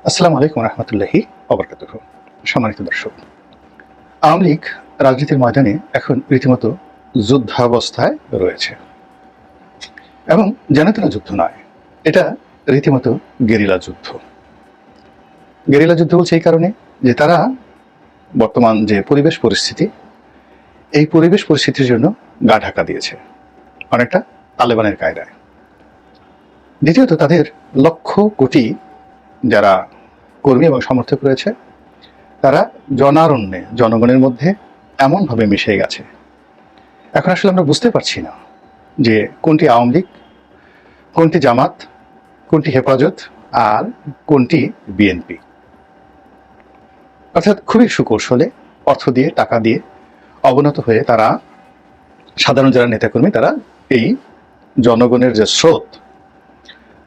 আসসালামু আলাইকুম রহমতুল্লাহি ওয়া সম্মানিত দর্শক, আওয়ামী লীগ রাজনীতির ময়দানে এখন রীতিমতো যুদ্ধাবস্থায় রয়েছে এবং জানাতেনা যুদ্ধ নয়, এটা রীতিমতো গেরিলা যুদ্ধ। গেরিলা যুদ্ধ বলছে এই কারণে যে তারা বর্তমান যে পরিবেশ পরিস্থিতি, এই পরিবেশ পরিস্থিতির জন্য গা ঢাকা দিয়েছে অনেকটা তালেবানের কায়দায়। দ্বিতীয়ত, তাদের লক্ষ কোটি যারা কর্মী এবং সমর্থক রয়েছে, তারা জনারণ্যে জনগণের মধ্যে এমনভাবে মিশে গেছে, এখন আসলে আমরা বুঝতে পারছি না যে কোনটি আওয়ামী লীগ, কোনটি জামাত, কোনটি হেফাজত আর কোনটি বিএনপি। অর্থাৎ খুবই সুকৌশলে অর্থ দিয়ে, টাকা দিয়ে অবনত হয়ে তারা, সাধারণ যারা নেতাকর্মী, তারা এই জনগণের যে স্রোত,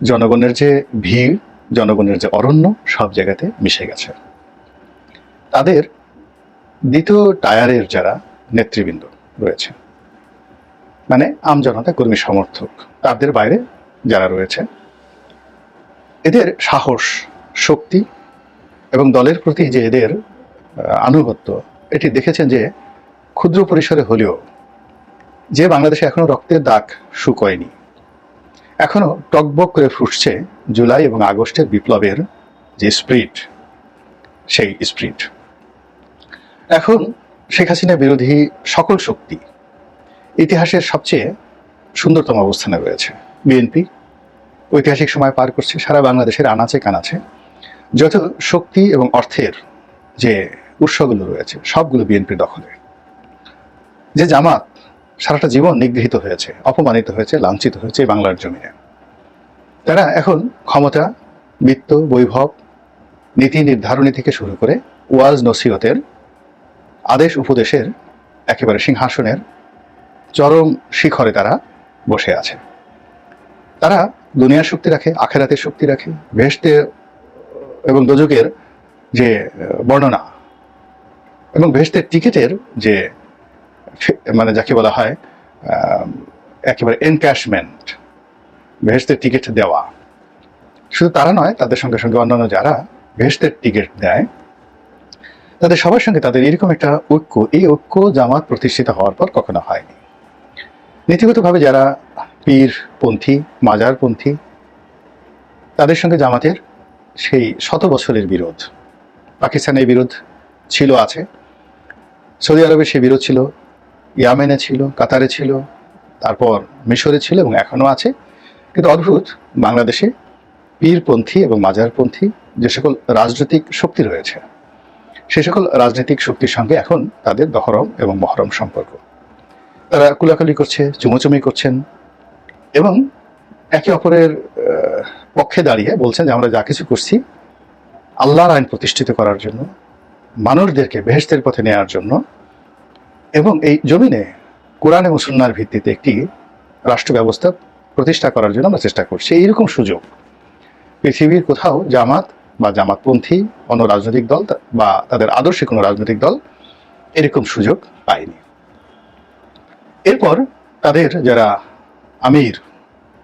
জনগণের যে ভিড়, জনগণের যে অরণ্য, সব জায়গাতে মিশে গেছে। তাদের দ্বিতীয় টায়ারের যারা নেতৃবৃন্দ রয়েছে, মানে আমজনতা, কর্মী সমর্থক, তাদের বাইরে যারা রয়েছে, এদের সাহস, শক্তি এবং দলের প্রতি যে এদের আনুগত্য, এটি দেখেছেন যে ক্ষুদ্র পরিসরে হলেও যে বাংলাদেশে এখনো রক্তের দাগ শুকোয়নি, এখনো টকবক করে ফুটছে জুলাই এবং আগস্টের বিপ্লবের যে স্পিরিট, সেই স্পিরিট। এখন শেখ হাসিনা বিরোধী সকল শক্তি ইতিহাসের সবচেয়ে সুন্দরতম অবস্থানে রয়েছে। বিএনপি ঐতিহাসিক সময় পার করছে, সারা বাংলাদেশের আনাচে কানাচে যত শক্তি এবং অর্থের যে উৎসগুলো রয়েছে, সবগুলো বিএনপির দখলে। যে জামাত সারাটা জীবন নিগৃহীত হয়েছে, অপমানিত হয়েছে, লাঞ্ছিত হয়েছে বাংলার জমিনে, তারা এখন ক্ষমতা, বিত্ত, বৈভব, নীতি নির্ধারণী থেকে শুরু করে ওয়াজ নসিহতের, আদেশ উপদেশের একেবারে সিংহাসনের চরম শিখরে তারা বসে আছে। তারা দুনিয়ার শক্তি রাখে, আখেরাতের শক্তি রাখে, বেহেশতে এবং দোজখের যে বর্ণনা এবং বেহেশতের টিকিটের যে, মানে যাকে বলা হয় একেবারে এনক্যাশমেন্ট, বেহেশতের টিকিট দেওয়া। শুধু তারা নয়, তাদের সঙ্গে সঙ্গে অন্যান্য যারা বেহেশতের টিকিট দেয়, তাদের সবার সঙ্গে তাদের এরকম একটা ঐক্য, এই ঐক্য জামাত প্রতিষ্ঠিত হওয়ার পর কখনো হয়নি। নীতিগতভাবে যারা পীরপন্থী, মাজারপন্থী, তাদের সঙ্গে জামাতের সেই শত বছরের বিরোধ। পাকিস্তানের বিরোধ ছিল, আছে, সৌদি আরবের সেই বিরোধ ছিল, ইয়ামেনে ছিল, কাতারে ছিল, তারপর মিশরে ছিল এবং এখনও আছে। কিন্তু অদ্ভুত, বাংলাদেশে পীরপন্থী এবং মাজারপন্থী যে সকল রাজনৈতিক শক্তি রয়েছে, সে সকল রাজনৈতিক শক্তির সঙ্গে এখন তাদের দহরম এবং মহরম সম্পর্ক। তারা কুলাকুলি করছে, চুমোচুমি করছেন এবং একে অপরের পক্ষে দাঁড়িয়ে বলছেন যে আমরা যা কিছু করছি আল্লাহর আইন প্রতিষ্ঠিত করার জন্য, মানুষদেরকে বেহেশতের পথে নেওয়ার জন্য এবং এই জমিনে কোরআন এবং সুন্নাহর ভিত্তিতে একটি রাষ্ট্র ব্যবস্থা প্রতিষ্ঠা করার জন্য আমরা চেষ্টা করছি। এইরকম সুযোগ পৃথিবীর কোথাও জামাত বা জামাতপন্থী অন্য রাজনৈতিক দল বা তাদের আদর্শে কোনো রাজনৈতিক দল এরকম সুযোগ পায়নি। এরপর তাদের যারা আমির,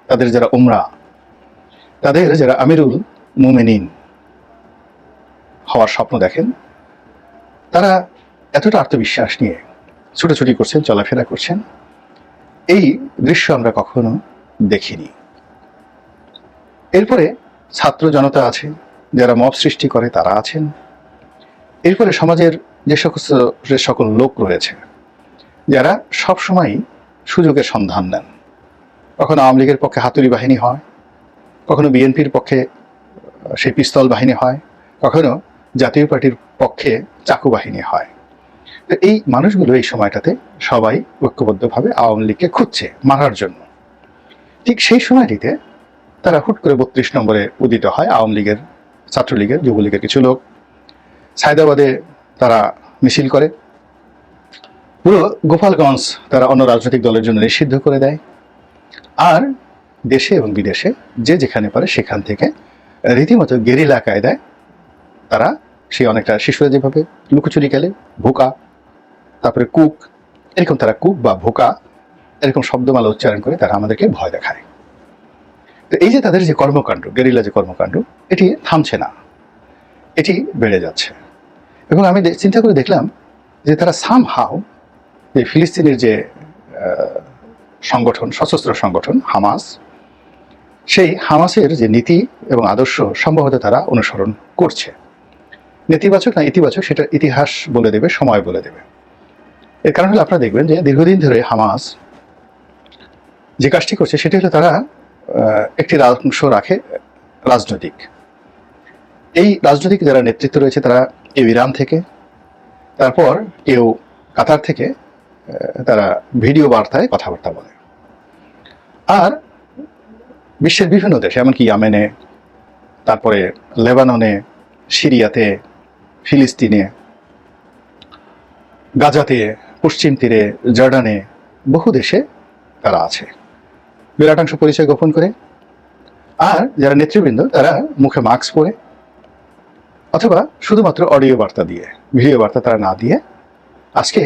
তাদের যারা উমরা, তাদের যারা আমিরুল মুমিনিন হওয়ার স্বপ্ন দেখেন, তারা এতটা আত্মবিশ্বাস নিয়ে ছুটোছুটি করছেন, চলাফেরা করছেন, এই দৃশ্য আমরা কখনো দেখিনি। এরপরে ছাত্র জনতা আছে, যারা মব সৃষ্টি করে, তারা আছেন। এরপরে সমাজের যে সকল লোক রয়েছে, যারা সবসময় সুযোগের সন্ধান নেন। কখনো আওয়ামী লীগের পক্ষে হাতুড়ি বাহিনী হয়, কখনো বিএনপির পক্ষে সেই পিস্তল বাহিনী হয়, কখনো জাতীয় পার্টির পক্ষে চাকু বাহিনী হয়। তো এই মানুষগুলো এই সময়টাতে সবাই ঐক্যবদ্ধভাবে আওয়ামী লীগকে খুঁজছে মারার জন্য। ঠিক সেই সময়টিতে তারা হুট করে 32 নম্বরে উদিত হয় আওয়ামী লীগের, ছাত্রলীগের, যুবলীগের কিছু লোক। সায়দাবাদে তারা মিছিল করে, পুরো গোপালগঞ্জ তারা অন্য রাজনৈতিক দলের জন্য নিষিদ্ধ করে দেয়। আর দেশে এবং বিদেশে যে যেখানে পারে সেখান থেকে রীতিমতো গেরিলা কায়দায় তারা সেই অনেকটা শিশুরা যেভাবে লুকোচুরি খেলে, ভোকা, তারপরে কুক, এরকম তারা কুক বা ভোকা এরকম শব্দমালা উচ্চারণ করে তারা আমাদেরকে ভয় দেখায়। তো এই যে তাদের যে কর্মকাণ্ড, গেরিলা যে কর্মকাণ্ড, এটি থামছে না। এটি বেড়ে যাচ্ছে। এবং আমি চিন্তা করে দেখলাম যে তারা সামহাও যে ফিলিস্তিনের যে সংগঠন, সশস্ত্র সংগঠন হামাস, সেই হামাসের যে নীতি এবং আদর্শ সম্ভবত তারা অনুসরণ করছে। নেতিবাচক না ইতিবাচক সেটা ইতিহাস বলে দেবে, সময় বলে দেবে। এর কারণ হলো আপনারা দেখবেন যে দীর্ঘদিন ধরে হামাস যে কাজটি করছে সেটি হলো তারা একটি অংশ রাখে রাজনৈতিক। এই রাজনৈতিক যারা নেতৃত্ব রয়েছে তারা কেউ ইরান থেকে, তারপর কেউ কাতার থেকে তারা ভিডিও বার্তায় কথাবার্তা বলে। আর বিশ্বের বিভিন্ন দেশে, এমনকি ইয়েমেনে, তারপরে লেবাননে, সিরিয়াতে, ফিলিস্তিনে, গাজাতে, পশ্চিম তীরে, জর্ডানে, বহু দেশে তারা আছে বিরাটাংশ পরিচয় গোপন করে। আর যারা নেতৃবৃন্দ তারা মুখে মাস্ক পরে অথবা শুধুমাত্র অডিও বার্তা দিয়ে, ভিডিও বার্তা তারা না দিয়ে আজকে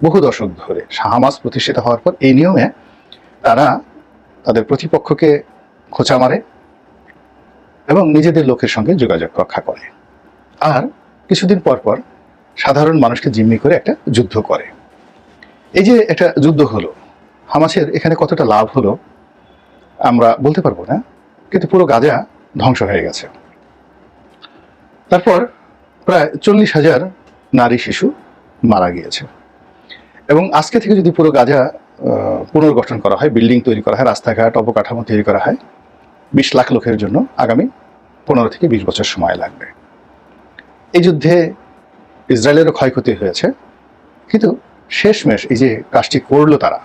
বহু দশক ধরে হামাস প্রতিষ্ঠিত হওয়ার পর এই নিয়মে তারা তাদের প্রতিপক্ষকে খোঁচা মারে এবং নিজেদের লোকের সঙ্গে যোগাযোগ রক্ষা করে। আর কিছুদিন পর পর সাধারণ মানুষকে জিম্মি করে একটা যুদ্ধ করে। এই যে একটা যুদ্ধ হলো, হামাসের এখানে কতটা লাভ হলো আমরা বলতে পারবো না, কিন্তু পুরো গাজা ধ্বংস হয়ে গেছে। তারপর প্রায় 40,000 নারী শিশু মারা গিয়েছে। এবং আজকে থেকে যদি পুরো গাজা পুনর্গঠন করা হয়, বিল্ডিং তৈরি করা হয়, রাস্তাঘাট, অবকাঠামো তৈরি করা হয়, 20 লাখ লোকের জন্য আগামী 15 থেকে 20 বছর সময় লাগবে। এই যুদ্ধে ইসরায়েলেরও ক্ষয়ক্ষতি হয়েছে, কিন্তু শেষমেশ এই যে কাজটি করলো তারা,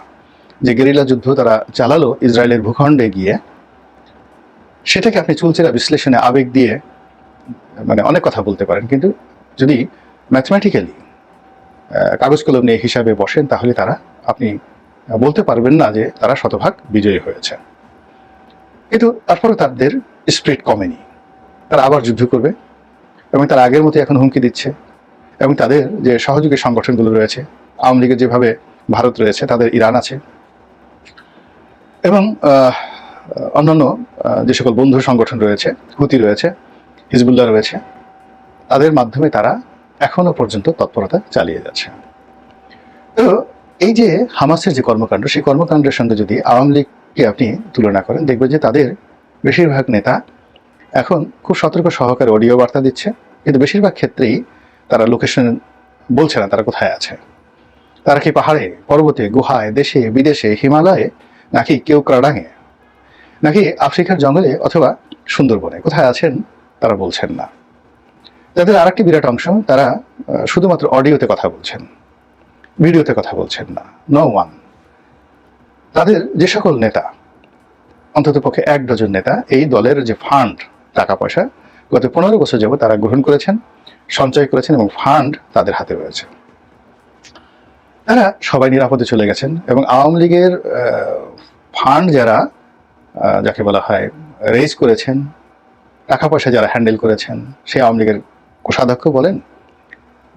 যে গেরিলা যুদ্ধ তারা চালালো ইসরায়েলের ভূখণ্ডে গিয়ে, সেটাকে আপনি চুলচেরা বিশ্লেষণে আবেগ দিয়ে মানে অনেক কথা বলতে পারেন, কিন্তু যদি ম্যাথমেটিক্যালি কাগজ কলম নিয়ে হিসাবে বসেন তাহলে তারা আপনি বলতে পারবেন না যে তারা শতভাগ বিজয়ী হয়েছে। কিন্তু তারপরে তাদের স্পিরিট কমেনি, তারা আবার যুদ্ধ করবে এবং তারা আগের মতো এখন হুমকি দিচ্ছে। এবং তাদের যে সহযোগী সংগঠনগুলো রয়েছে, আওয়ামী লীগের যেভাবে ভারত রয়েছে, তাদের ইরান আছে এবং অন্যান্য যে সকল বন্ধু সংগঠন রয়েছে, হুতি রয়েছে, হিজবুল্লাহ রয়েছে, তাদের মাধ্যমে তারা এখনো পর্যন্ত তৎপরতা চালিয়ে যাচ্ছে। তো এই যে হামাসের যে কর্মকাণ্ড, সেই কর্মকাণ্ডের সঙ্গে যদি আওয়ামী লীগকে আপনি তুলনা করেন, দেখবেন যে তাদের বেশিরভাগ নেতা এখন খুব সতর্ক সহকারে অডিও বার্তা দিচ্ছে, কিন্তু বেশিরভাগ ক্ষেত্রেই তারা লোকেশন বলছে না তারা কোথায় আছে। তারা কি পাহাড়ে, পর্বতে, গুহায়, দেশে বিদেশে, হিমালয়ে, নাকি কেউ ক্রাডাঙে, নাকি আফ্রিকার জঙ্গলে অথবা সুন্দরবনে, কোথায় আছেন তারা বলছেন না। তাদের আর একটি বিরাট অংশ, তারা শুধুমাত্র অডিওতে কথা বলছেন, ভিডিওতে কথা বলছেন না। No one. তাদের যে সকল নেতা, অন্তত পক্ষে 1 ডজন নেতা এই দলের যে ফান্ড, টাকা পয়সা গত 15 বছর যাবত তারা গ্রহণ করেছেন, সঞ্চয় করেছেন এবং ফান্ড তাদের হাতে রয়েছে। তারা সবাই নিরাপদে চলে গেছেন এবং আওয়ামী লীগের ফান্ড যারা, যাকে বলা হয় রেজ করেছেন, টাকা পয়সা যারা হ্যান্ডেল করেছেন, সেই আওয়ামী লীগের কোষাধ্যক্ষ বলেন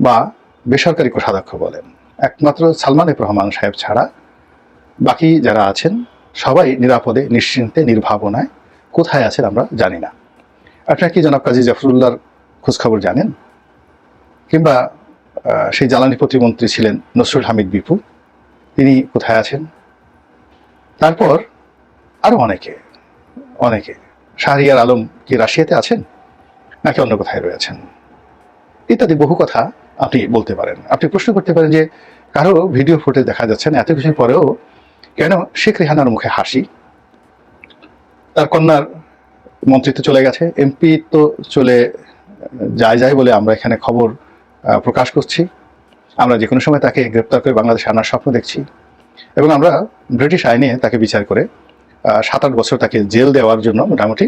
বা বেসরকারি কোষাধ্যক্ষ বলেন, একমাত্র সালমান এফ রহমান সাহেব ছাড়া বাকি যারা আছেন সবাই নিরাপদে, নিশ্চিন্তে, নির্ভাবনায় কোথায় আছেন আমরা জানি না। আপনারা কি জনাব কাজী জাফরুল্লাহর খোঁজখবর জানেন? কিংবা সেই জ্বালানি প্রতিমন্ত্রী ছিলেন নসরুল হামিদ বিপু, তিনি কোথায় আছেন? তারপর আরো অনেকে অনেকে, শাহরিয়ার আলম কি রাশিয়াতে আছেন নাকি অন্য কোথায় রয়েছেন, ইত্যাদি বহু কথা আপনি বলতে পারেন। আপনি প্রশ্ন করতে পারেন যে কারো ভিডিও ফুটেজ দেখা যাচ্ছে না, এত কিছুর পরেও কেন শেখ রেহানার মুখে হাসি? তার কন্যার মন্ত্রিত্ব চলে গেছে, এমপি তো চলে যায় বলে আমরা এখানে খবর প্রকাশ করছি। আমরা যে কোনো সময় তাকে গ্রেপ্তার করে বাংলাদেশে আনার স্বপ্ন দেখছি এবং আমরা ব্রিটিশ আইনে তাকে বিচার করে 7-8 বছর তাকে জেল দেওয়ার জন্য মোটামুটি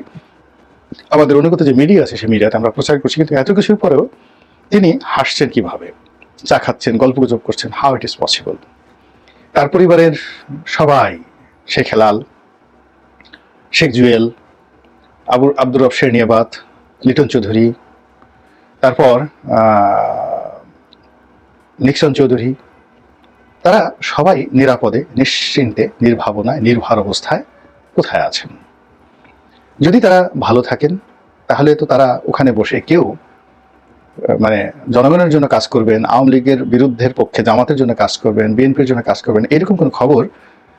আমাদের অনুগত যে মিডিয়া আছে সেই মিডিয়াতে আমরা প্রচার করছি। কিন্তু এত কিছুর পরেও তিনি হাসছেন কিভাবে, চা খাচ্ছেন, গল্পগুজব করছেন, হাউ ইট ইজ পসিবল? তার পরিবারের সবাই, শেখ হেলাল, শেখ জুয়েল, আব্দুর রব শেরনিয়াবাত, লিটন চৌধুরী, তারপর নিক্সন চৌধুরী, তারা সবাই নিরাপদে, নিশ্চিন্তে, নির্ভাবনায়, নির্ভর অবস্থায় কোথায় আছেন? যদি তারা ভালো থাকেন তাহলে তো তারা ওখানে বসে কেউ মানে জনগণের জন্য কাজ করবেন, আওয়ামী লীগের বিরুদ্ধের পক্ষে জামাতের জন্য কাজ করবেন, বিএনপির জন্য কাজ করবেন, এরকম কোনো খবর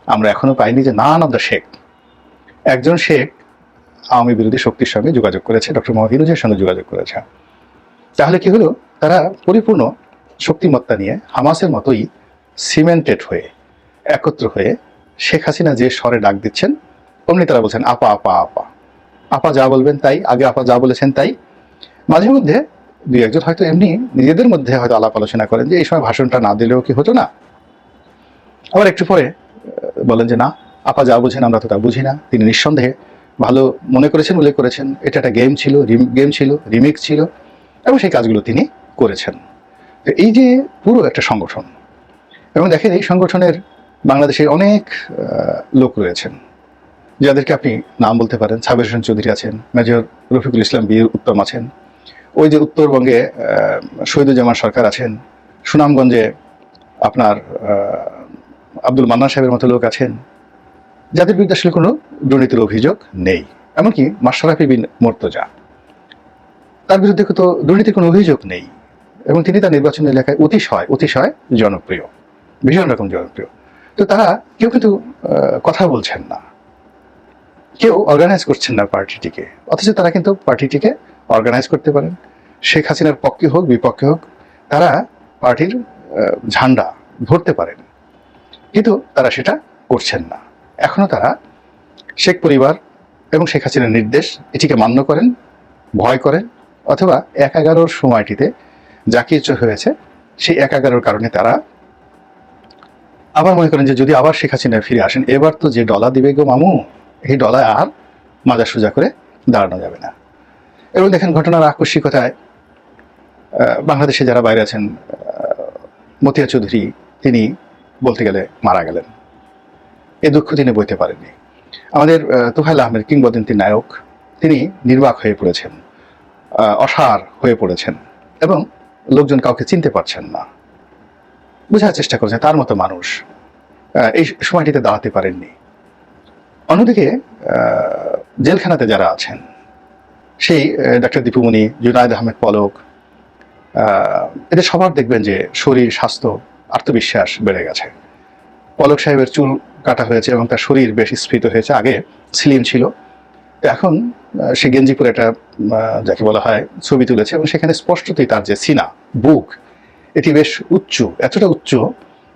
আমরা এখনো পাইনি যে নান অফ দ্য শেখ। একজন শেখ আওয়ামী বিরোধী শক্তির সঙ্গে যোগাযোগ করেছে, ডক্টর মোহাম্মদ ইউনূসের সঙ্গে যোগাযোগ করেছে। তাহলে কি হলো, তারা পরিপূর্ণ শক্তিমত্তা নিয়ে হামাসের মতোই সিমেন্টেড হয়ে একত্র হয়ে শেখ হাসিনা যে স্বরে ডাক দিচ্ছেন অমনি তারা বলছেন আপা আপা আপা, আপা যা বলবেন তাই, আগে আপা যা বলেছেন তাই। মাঝে মধ্যে দুই একজন হয়তো এমনি নিজেদের মধ্যে হয়তো আলাপ আলোচনা করেন যে এই সময় ভাষণটা না দিলেও কি হতো না, আবার একটু পরে বলেন যে না, আপা যা বুঝেন আমরা তো তা বুঝি না। তিনি নিঃসন্দেহে ভালো মনে করেছেন, উল্লেখ করেছেন এটা একটা গেম ছিল, রিমিক্স ছিল, এবং সেই কাজগুলো তিনি করেছেন। তো এই যে পুরো একটা সংগঠন, এবং দেখেন এই সংগঠনের বাংলাদেশে অনেক লোক রয়েছেন যাদেরকে আপনি নাম বলতে পারেন। সাবের হোসেন চৌধুরী আছেন, মেজর রফিকুল ইসলাম বীর উত্তম আছেন, ওই যে উত্তরবঙ্গে শহীদুজ্জামান সরকার আছেন, সুনামগঞ্জে আপনার আব্দুল মান্নান সাহেবের মতো লোক আছেন, যাদের বিরুদ্ধে আসলে কোনো দুর্নীতির অভিযোগ নেই। এমনকি মাশরাফি বিন মুর্তজা, তার বিরুদ্ধে তো দুর্নীতির কোনো অভিযোগ নেই, এবং তিনি তার নির্বাচনী এলাকায় অতিশয় জনপ্রিয়, ভীষণ রকম জনপ্রিয়। তো তারা কেউ কিন্তু কথা বলছেন না, কেউ অর্গানাইজ করছেন না পার্টিটিকে, অথচ তারা কিন্তু পার্টিটিকে অর্গানাইজ করতে পারেন। শেখ হাসিনার পক্ষে হোক বিপক্ষে হোক, তারা পার্টির ঝান্ডা ধরতে পারেন, কিন্তু তারা সেটা করছেন না। এখনো তারা শেখ পরিবার এবং শেখ হাসিনার নির্দেশ এটিকে মান্য করেন, ভয় করেন, অথবা ১/১১ সময়টিতে যা কিছু হয়েছে সেই ১/১১ কারণে তারা আবার মনে করেন যে যদি আবার শেখ হাসিনা ফিরে আসেন, এবার তো যে ডলা দিবে গো মামু, এই ডলা আর মাজা সোজা করে দাঁড়ানো যাবে না। এবং দেখেন ঘটনার আকস্মিকতায় বাংলাদেশে যারা বাইরে আছেন, মতিয়া চৌধুরী তিনি বলতে গেলে মারা গেলেন, এ দুঃখ তিনি বইতে পারেননি। আমাদের তোফায়েল আহমেদ কিংবদন্তি নায়ক, তিনি নির্বাক হয়ে পড়েছেন, অসাড় হয়ে পড়েছেন, এবং লোকজন কাউকে চিনতে পারছেন না, বোঝার চেষ্টা করছেন তার মতো মানুষ এই সময়টিতে দাঁড়াতে পারেননি। অন্যদিকে জেলখানাতে যারা আছেন, সেই ডাক্তার দীপুমণি, জুনায়েদ আহমেদ পলক, এদের সবার দেখবেন যে শরীর, স্বাস্থ্য, আত্মবিশ্বাস বেড়ে গেছে। পলক সাহেবের চুল কাটা হয়েছে এবং তার শরীর বেশ স্ফীত হয়েছে, আগে স্লিম ছিল, এখন সে গেঞ্জি পরে একটা যাকে বলা হয় ছবি তুলেছে, এবং সেখানে স্পষ্টতই তার যে সিনা, বুক, এটি বেশ উচ্চ, এতটা উচ্চ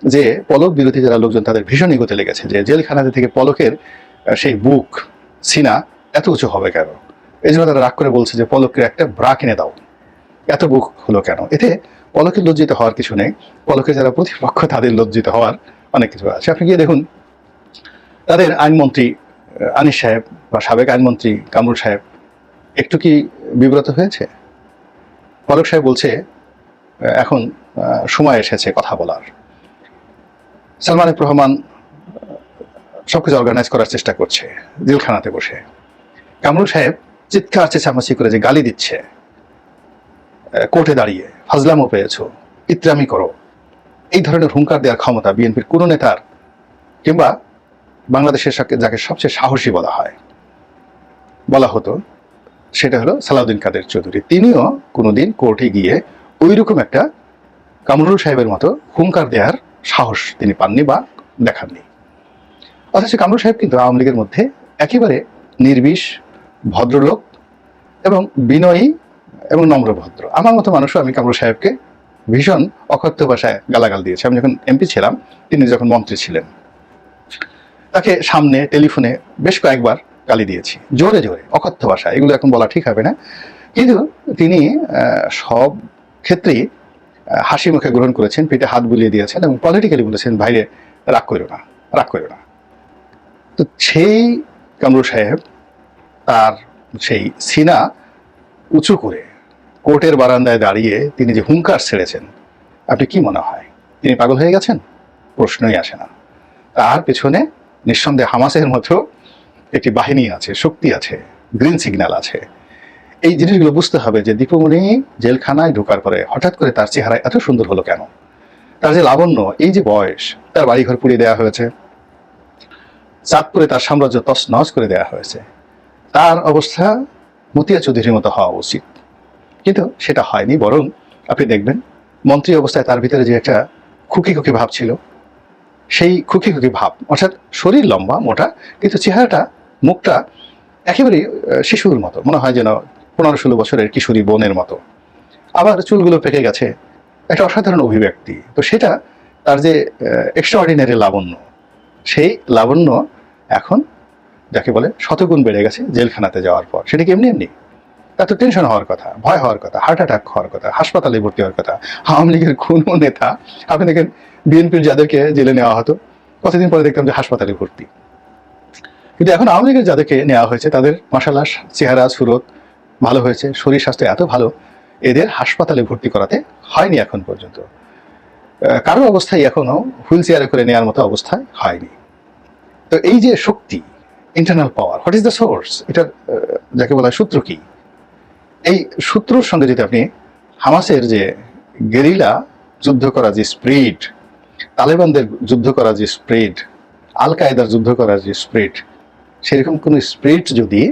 যে পলক বিরোধী যারা লোকজন তাদের ভীষণ এগোতে লেগেছে যে জেলখানাতে থেকে পলকের সেই বুক, সিনা এত উঁচু হবে কেন। এই জন্য তারা রাগ করে বলছে যে পলকের একটা ব্রা কিনে দাও, এত বুক হলো কেন। এতে পলকের লজ্জিত হওয়ার কিছু নেই, পলকের যারা প্রতিপক্ষ তাদের লজ্জিত হওয়ার অনেক কিছু আছে। আপনি গিয়ে দেখুন তাদের আইনমন্ত্রী আনিস সাহেব বা সাবেক আইনমন্ত্রী কামরুল সাহেব একটু কি বিব্রত হয়েছে? পলক সাহেব বলছে এখন সময় এসেছে কথা বলার। সালমান এফ রহমান সবকিছু অর্গানাইজ করার চেষ্টা করছে জেলখানাতে বসে। কামরুল সাহেব চিৎকার চেঁচামেচি করে যে গালি দিচ্ছে, কোর্টে দাঁড়িয়ে ফাজলামো পেয়েছো, ইত্রামি করো, এই ধরনের হুঙ্কার দেওয়ার ক্ষমতা বিএনপির কোনো নেতার, কিংবা বাংলাদেশের যাকে সবচেয়ে সাহসী বলা হতো, সেটা হলো সালাউদ্দিন কাদের চৌধুরী। তিনিও কোনোদিন কোর্টে গিয়ে ওইরকম একটা কামরুল সাহেবের মতো হুঙ্কার দেওয়ার সাহস তিনি পাননি বা দেখাননি। অথচ কামরুল সাহেব কিন্তু আওয়ামী লীগের মধ্যে একেবারে নির্বিষ, ভদ্রলোক এবং বিনয়ী এবং নম্রভদ্র। আমার মতো মানুষও আমি কামরুল সাহেবকে ভীষণ অকথ্য ভাষায় গালাগাল দিয়েছি। আমি যখন এমপি ছিলাম, তিনি যখন মন্ত্রী ছিলেন, তাকে সামনে টেলিফোনে বেশ কয়েকবার গালি দিয়েছি, জোরে জোরে অকথ্য ভাষা। এগুলো এখন বলা ঠিক হবে না, কিন্তু তিনি সব ক্ষেত্রেই হাসি মুখে গ্রহণ করেছেন, পিঠে হাত বুলিয়ে দিয়েছেন এবং পলিটিক্যালি বলেছেন ভাইরে রাগ করো না, রাগ করো না। তো সেই কামরুল সাহেব তার সেই সিনা উঁচু করে কোর্টের বারান্দায় দাঁড়িয়ে তিনি যে হুঙ্কার ছেড়েছেন, আপনি কি মনে হয় তিনি পাগল হয়ে গেছেন? প্রশ্নই আসে না। তার পেছনে নিঃসন্দেহে হামাসের মতো একটি বাহিনী আছে, শক্তি আছে, গ্রিন সিগন্যাল আছে। এই জিনিসগুলো বুঝতে হবে যে দীপুমণি জেলখানায় ঢোকার পরে হঠাৎ করে তার চেহারা এত সুন্দর হলো কেন? তার যে লাবণ্য, এই যে বয়স, তার বাড়িঘর পুড়িয়ে দেওয়া হয়েছে, চাঁদপুরে তার সাম্রাজ্য তছনছ করে দেওয়া হয়েছে, তার অবস্থা মতিয়া চৌধুরীর মতো হওয়া উচিত। কিন্তু সেটা হয়নি, বরং আপনি দেখবেন মন্ত্রী অবস্থায় তার ভিতরে যে একটা খুকি খুকি ভাব ছিল, সেই খুকি খুকি ভাব, অর্থাৎ শরীর লম্বা মোটা কিন্তু চেহারাটা মুখটা একেবারেই শিশুর মতো, মনে হয় যেন 15-16 বছরের কিশোরী বোনের মতো। আবার চুলগুলো পেকে গেছে, একটা অসাধারণ অভিব্যক্তি। তো সেটা তার যে এক্সট্রাঅর্ডিনারি লাবণ্য, সেই লাবণ্য এখন যাকে বলে শতগুণ বেড়ে গেছে জেলখানাতে যাওয়ার পর। সেটা কি এমনি এমনি? তার তো টেনশন হওয়ার কথা, ভয় হওয়ার কথা, হার্ট অ্যাটাক হওয়ার কথা, হাসপাতালে ভর্তি হওয়ার কথা। আওয়ামী লীগের কোনো নেতা, আপনি দেখেন বিএনপির যাদেরকে জেলে নেওয়া হতো, কতদিন পরে দেখতাম যে হাসপাতালে ভর্তি। কিন্তু এখন আওয়ামী লীগের যাদেরকে নেওয়া হয়েছে তাদের মাশাআল্লাহ চেহারা সুরত ভালো হয়েছে, শরীর স্বাস্থ্য এত ভালো, এদের হাসপাতালে ভর্তি করাতে হয়নি এখন পর্যন্ত। কারো অবস্থায় এখনো হুইল চেয়ারে করে নেওয়ার মতো অবস্থায় হয়নি। তো এই যে শক্তি, internal power, what is the source, এটার যাকে বলা হয় সূত্র কি? এই সূত্রর সঙ্গে যদি আপনি হামাসের যে গেরিলা যুদ্ধ করা যে স্প্রিড, তালেবানদের যুদ্ধ করা যে স্প্রিড, আল কায়দার যুদ্ধ করার যে স্প্রিড, সেরকম কোনো স্প্রিট যদি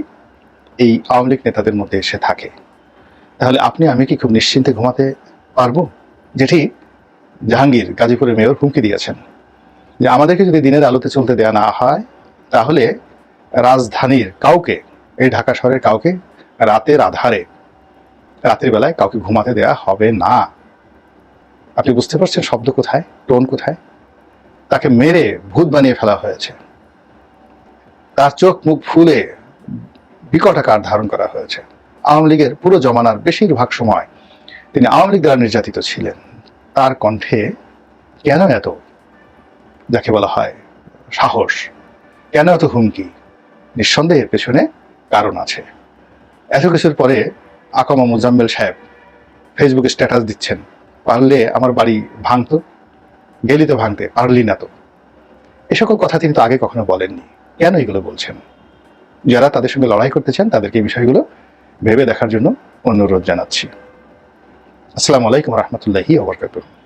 এই আওয়ামী লীগ নেতাদের মধ্যে এসে থাকে, তাহলে আপনি আমি কি খুব নিশ্চিন্তে ঘুমাতে পারবো? যেটি জাহাঙ্গীর গাজীপুরের মেয়র হুমকি দিয়েছেন যে আমাদেরকে যদি দিনের আলোতে চলতে দেওয়া না হয়, তাহলে রাজধানীর কাউকে, এই ঢাকা শহরের কাউকে রাতের আধারে, রাতের বেলায় কাউকে ঘুমাতে দেওয়া হবে না। আপনি বুঝতে পারছেন শব্দ কোথায়, টোন কোথায়? তাকে মেরে ভূত বানিয়ে ফেলা হয়েছে, তার চোখ মুখ ফুলে বিকট আকার ধারণ করা হয়েছে। আওয়ামী লীগের পুরো জমানার বেশিরভাগ সময় তিনি আওয়ামী লীগ দ্বারা নির্যাতিত ছিলেন। তার কণ্ঠে কেন এত, যাকে বলা হয় সাহস, কেন এত হুমকি? নিঃসন্দেহের পেছনে কারণ আছে। এত কিছুর পরে আকামা মুজাম্মেল সাহেব ফেসবুকে স্ট্যাটাস দিচ্ছেন, পারলে আমার বাড়ি ভাঙতো, গেলি তো ভাঙতে, পারলি না তো। এ সকল কথা তিনি তো আগে কখনো বলেননি। কেন এগুলো বলছেন? যারা তাদের সঙ্গে লড়াই করতে চান তাদেরকে এই বিষয়গুলো ভেবে দেখার জন্য অনুরোধ জানাচ্ছি। আসসালামু আলাইকুম রহমতুল্লাহি ওয়া বারাকাতুহু।